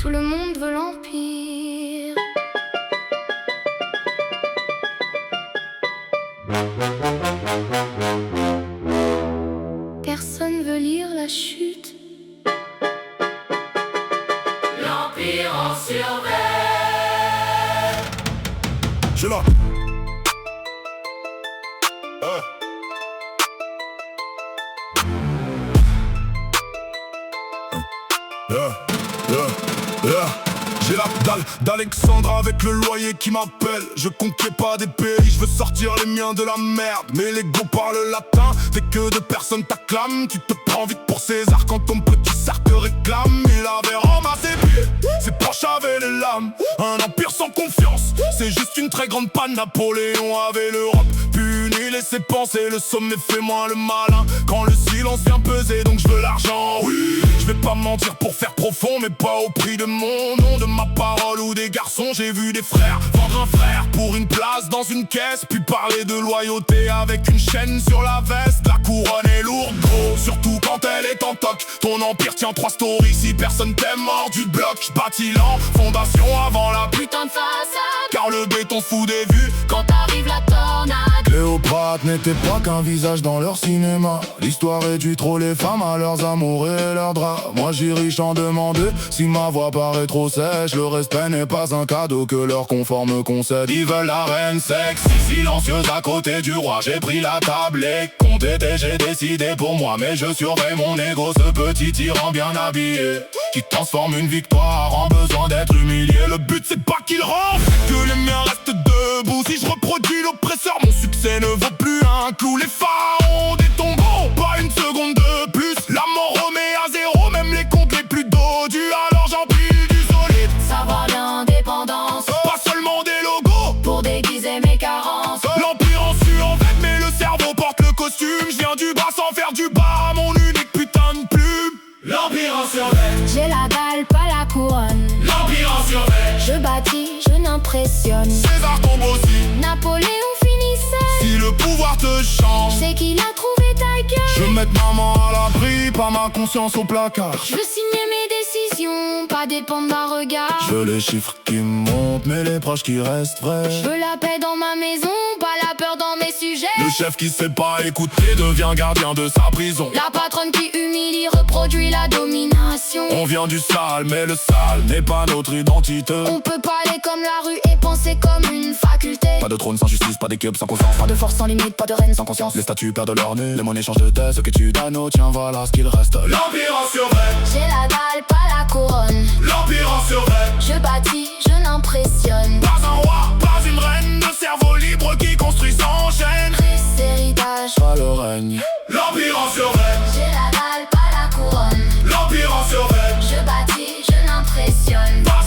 Tout le monde veut l'empire. Personne veut lire la chute. L'empire en surveille. J'ai là. J'ai la dalle d'Alexandre avec le loyer qui m'appelle. Je conquiers pas des pays, je veux sortir les miens de la merde. Mais l'ego parle latin, fait que deux personnes t'acclament. Tu te prends vite pour César quand ton petit cercle réclame. Il avait ramassé ses proches avaient les lames. Un empire sans confiance, c'est juste une très grande panne. Napoléon avait l'Europe punie, laissez penser. Le sommet fait moins le malin quand le silence vient peser. Donc je veux l'argent, oui. Je vais pas mentir pour faire profond, mais pas au prix de mon nom, de ma parole ou des garçons. J'ai vu des frères vendre un frère pour une place dans une caisse, puis parler de loyauté avec une chaîne sur la veste. La couronne est lourde, gros, surtout quand elle est en toc. Ton empire tient 3 stories, si personne t'aime hors du bloc. J'bâtis fondation avant la putain de façade, car le béton fout des vues quand arrive la tornade. Cléopâtre n'était pas qu'un visage dans leur cinéma. L'histoire réduit trop les femmes à leurs amours et leurs draps. Moi j'y riche en demander si ma voix paraît trop sèche. Le respect n'est pas un cadeau que leur confort me concède. Ils veulent la reine sexy, silencieuse à côté du roi. J'ai pris la table et compté, j'ai décidé pour moi. Mais je surveille mon ego, ce petit tyran bien habillé qui transforme une victoire en besoin d'être humilié. Le but c'est pas qu'il rentre, que les miens restent debout. Si je reproduis l'oppresseur, mon succès ne vaut plus un clou. Les pharaons des tombeaux, pas une seconde de plus. La mort remet à zéro, même les comptes les plus dodus. Alors j'empile du solide, Savoir l'indépendance, pas seulement des logos pour déguiser mes carences. L'empire en survêt, mais le cerveau porte le costume. Je viens du bas sans faire du bas, mon unique putain de plume. L'empire en survêt, J'ai la dalle, pas la couronne. l'empire en survêt. Je bâtis, je n'impressionne. César tombe aussi, Napoléon finissait. si le pouvoir te change. C'est qu'il a trouvé ta gueule. Je veux mettre maman à l'abri, pas ma conscience au placard. Je veux signer mes décisions, pas dépendre d'un regard. Je veux les chiffres qui montent, mais les proches qui restent vrais. Je veux la paix dans ma maison, pas la peur dans mes sujets. Le chef qui se fait pas écouter devient gardien de sa prison. La patronne qui humilie reproduit la domination. On vient du sale, mais le sale n'est pas notre identité. On peut parler comme la rue et penser comme une faculté. Pas de trône sans justice, pas d'équipe sans conscience. Pas de force sans limite, pas de reine sans conscience. Les statues perdent leur nez, les monnaies changent de tête. Ce que tu d'anneau, tiens voilà ce qu'il reste. L'empire en survêt, J'ai la dalle, pas la couronne. l'empire en survêt. Je bâtis, je n'impressionne. Pas un roi, pas une reine, de cerveau libre qui construit sans chaîne. Triste héritage. Pas le règne. L'empire en survêt, J'ai la dalle, pas la couronne. l'empire en survêt. Je bâtis, je n'impressionne. Pas